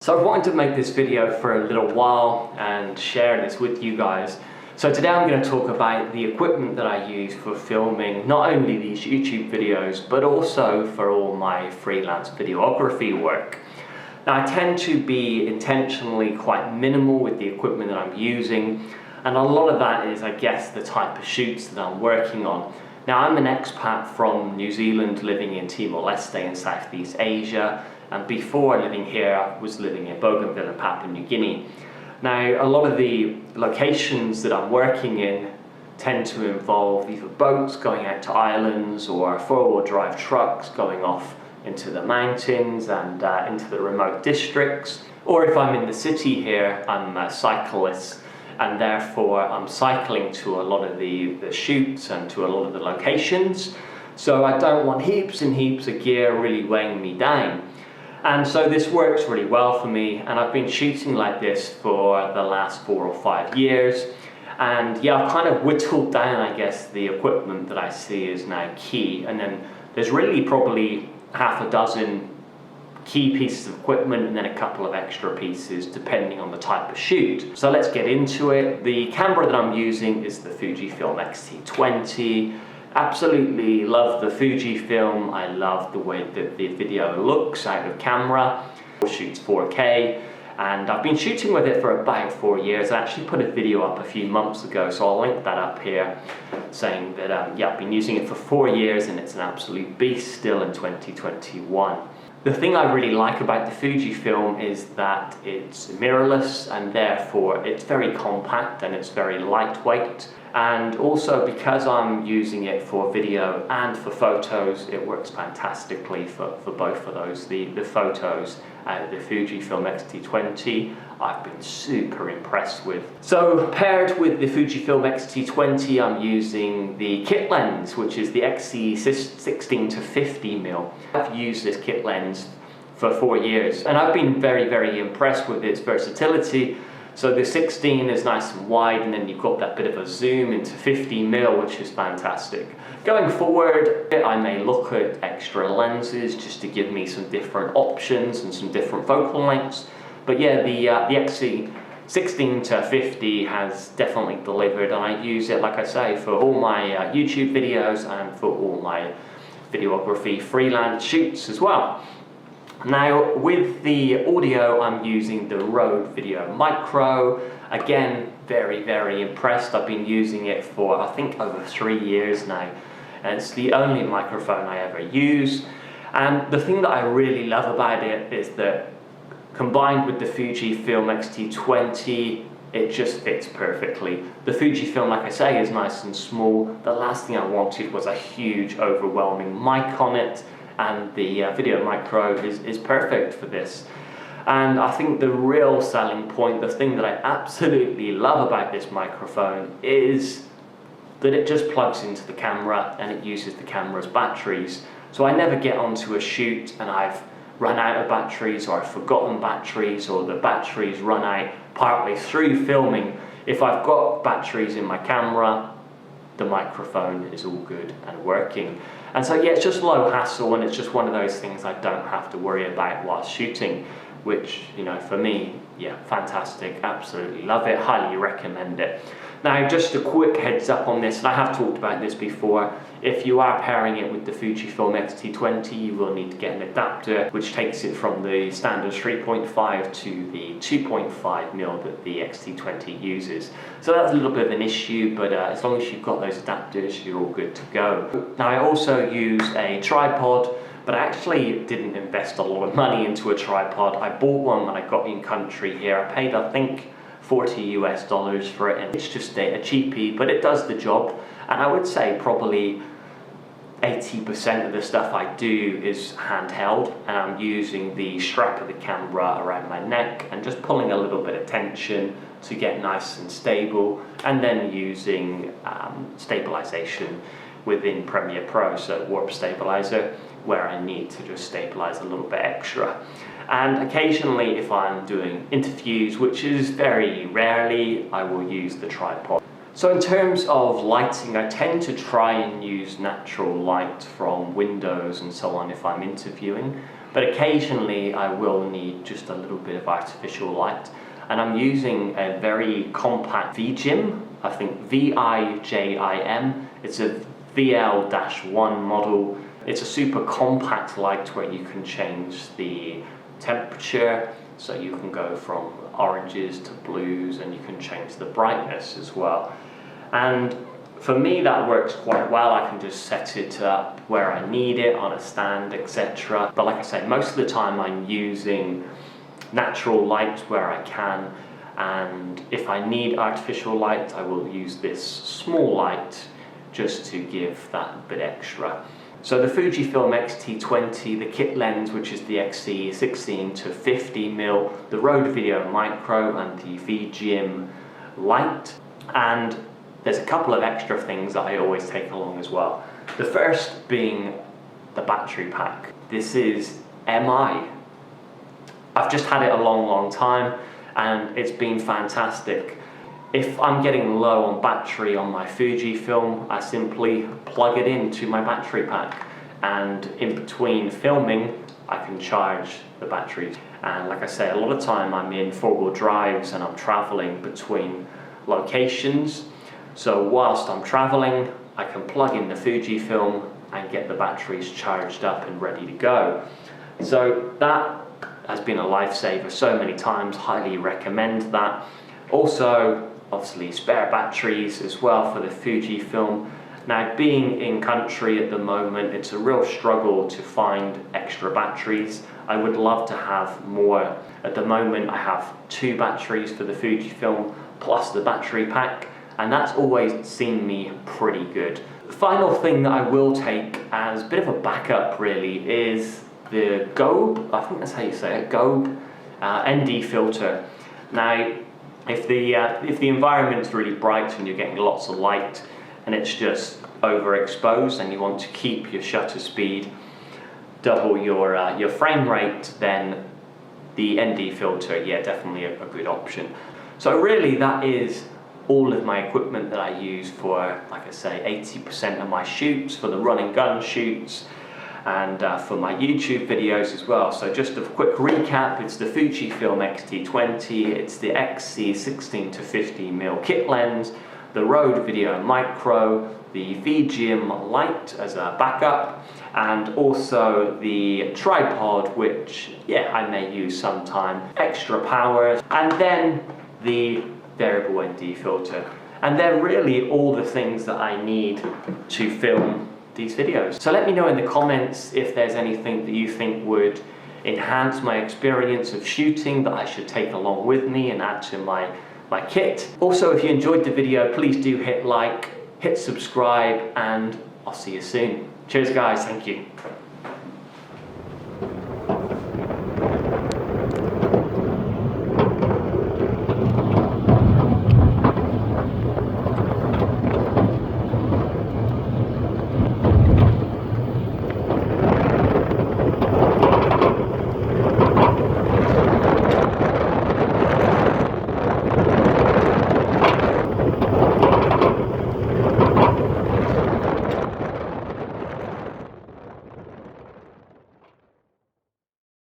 So I've wanted to make this video for a little while and share this with you guys. So today I'm going to talk about the equipment that I use for filming not only these YouTube videos but also for all my freelance videography work. Now I tend to be intentionally quite minimal with the equipment that I'm using, and a lot of that is, I guess, the type of shoots that I'm working on. Now I'm an expat from New Zealand living in Timor-Leste in Southeast Asia, and before living here I was living in Bougainville in Papua New Guinea. Now a lot of the locations that I'm working in tend to involve either boats going out to islands or four-wheel drive trucks going off into the mountains and into the remote districts. Or if I'm in the city here, I'm a cyclist, and therefore I'm cycling to a lot of the shoots and to a lot of the locations. So I don't want heaps and heaps of gear really weighing me down. And so this works really well for me, and I've been shooting like this for the last 4 or 5 years. And yeah, I've kind of whittled down, I guess, the equipment that I see is now key. And then there's really probably half a dozen key pieces of equipment and then a couple of extra pieces depending on the type of shoot. So let's get into it. The camera that I'm using is the FujiFilm X-T20. Absolutely love the Fujifilm. I love the way that the video looks out of camera. It shoots 4K, and I've been shooting with it for about 4 years. I actually put a video up a few months ago, so I'll link that up here, saying that yeah, I've been using it for 4 years and it's an absolute beast still in 2021. The thing I really like about the Fujifilm is that it's mirrorless, and therefore it's very compact and it's very lightweight. And also, because I'm using it for video and for photos, it works fantastically for both of those. The photos out of the Fujifilm X-T20 I've been super impressed with. So paired with the Fujifilm X-T20, I'm using the kit lens, which is the XC16 to 50mm. I've used this kit lens for 4 years, and I've been very impressed with its versatility. So the 16 is nice and wide, and then you've got that bit of a zoom into 50mm, which is fantastic. Going forward, I may look at extra lenses just to give me some different options and some different focal lengths. But yeah, the XC16 to 50 has definitely delivered, and I use it, like I say, for all my YouTube videos and for all my videography freelance shoots as well. Now with the audio, I'm using the Rode VideoMicro. Again, very impressed. I've been using it for I think over 3 years now, and it's the only microphone I ever use. And the thing that I really love about it is that combined with the Fujifilm X-T20, it just fits perfectly. The Fujifilm, like I say, is nice and small. The last thing I wanted was a huge overwhelming mic on it, and the VideoMicro is perfect for this. And I think the real selling point, the thing that I absolutely love about this microphone, is that it just plugs into the camera and it uses the camera's batteries. So I never get onto a shoot and I've run out of batteries, or I've forgotten batteries, or the batteries run out partly through filming. If I've got batteries in my camera, the microphone is all good and working. And so yeah, it's just low hassle, and it's just one of those things I don't have to worry about while shooting, which, you know, for me, yeah, fantastic, absolutely love it, highly recommend it. Now just a quick heads up on this, and I have talked about this before, if you are pairing it with the Fujifilm X-T20, you will need to get an adapter which takes it from the standard 3.5 to the 2.5mm that the X-T20 uses. So that's a little bit of an issue, but as long as you've got those adapters, you're all good to go. Now I also use a tripod, but I actually didn't invest a lot of money into a tripod. I bought one when I got in country here. I paid, I think, $40 for it, and it's just a cheapie, but it does the job. And I would say probably 80% of the stuff I do is handheld, and I'm using the strap of the camera around my neck and just pulling a little bit of tension to get nice and stable, and then using stabilization within Premiere Pro, so warp stabilizer, where I need to just stabilize a little bit extra. And occasionally, if I'm doing interviews, which is very rarely, I will use the tripod. So in terms of lighting, I tend to try and use natural light from windows and so on if I'm interviewing, but occasionally I will need just a little bit of artificial light. And I'm using a very compact VideoMicro, I think VideoMicro. It's a VL-1 model. It's a super compact light where you can change the temperature, so you can go from oranges to blues, and you can change the brightness as well. And for me that works quite well. I can just set it up where I need it on a stand, etc. But like I say, most of the time I'm using natural light where I can, and if I need artificial light I will use this small light just to give that bit extra. So the FujiFilm X-T20, the kit lens, which is the XT16 to 50mm, the Rode VideoMicro, and the VideoMicro light. And there's a couple of extra things that I always take along as well. The first being the battery pack. This is MI. I've just had it a long time and it's been fantastic. If I'm getting low on battery on my Fujifilm, I simply plug it into my battery pack, and in between filming I can charge the batteries. And like I say, a lot of time I'm in four-wheel drives and I'm traveling between locations, so whilst I'm traveling I can plug in the Fujifilm and get the batteries charged up and ready to go. So that has been a lifesaver so many times, highly recommend that. Also, obviously spare batteries as well for the Fujifilm. Now, being in country at the moment, it's a real struggle to find extra batteries. I would love to have more. At the moment I have 2 batteries for the Fujifilm plus the battery pack, and that's always seen me pretty good. The final thing that I will take as a bit of a backup really is the Gobe, I think that's how you say it, Gobe ND filter. Now, if the environment's really bright and you're getting lots of light and it's just overexposed and you want to keep your shutter speed, double your frame rate, then the ND filter, yeah, definitely a good option. So really that is all of my equipment that I use for, like I say, 80% of my shoots, for the run and gun shoots, and for my YouTube videos as well. So just a quick recap, it's the Fujifilm X-T20, it's the XT16 to 50mm kit lens, the Rode VideoMicro, the VideoMicro light as a backup, and also the tripod, which, yeah, I may use sometime, extra power, and then the variable ND filter. And they're really all the things that I need to film these videos. So let me know in the comments if there's anything that you think would enhance my experience of shooting that I should take along with me and add to my kit. Also, if you enjoyed the video, please do hit like, hit subscribe, and I'll see you soon. Cheers guys, thank you.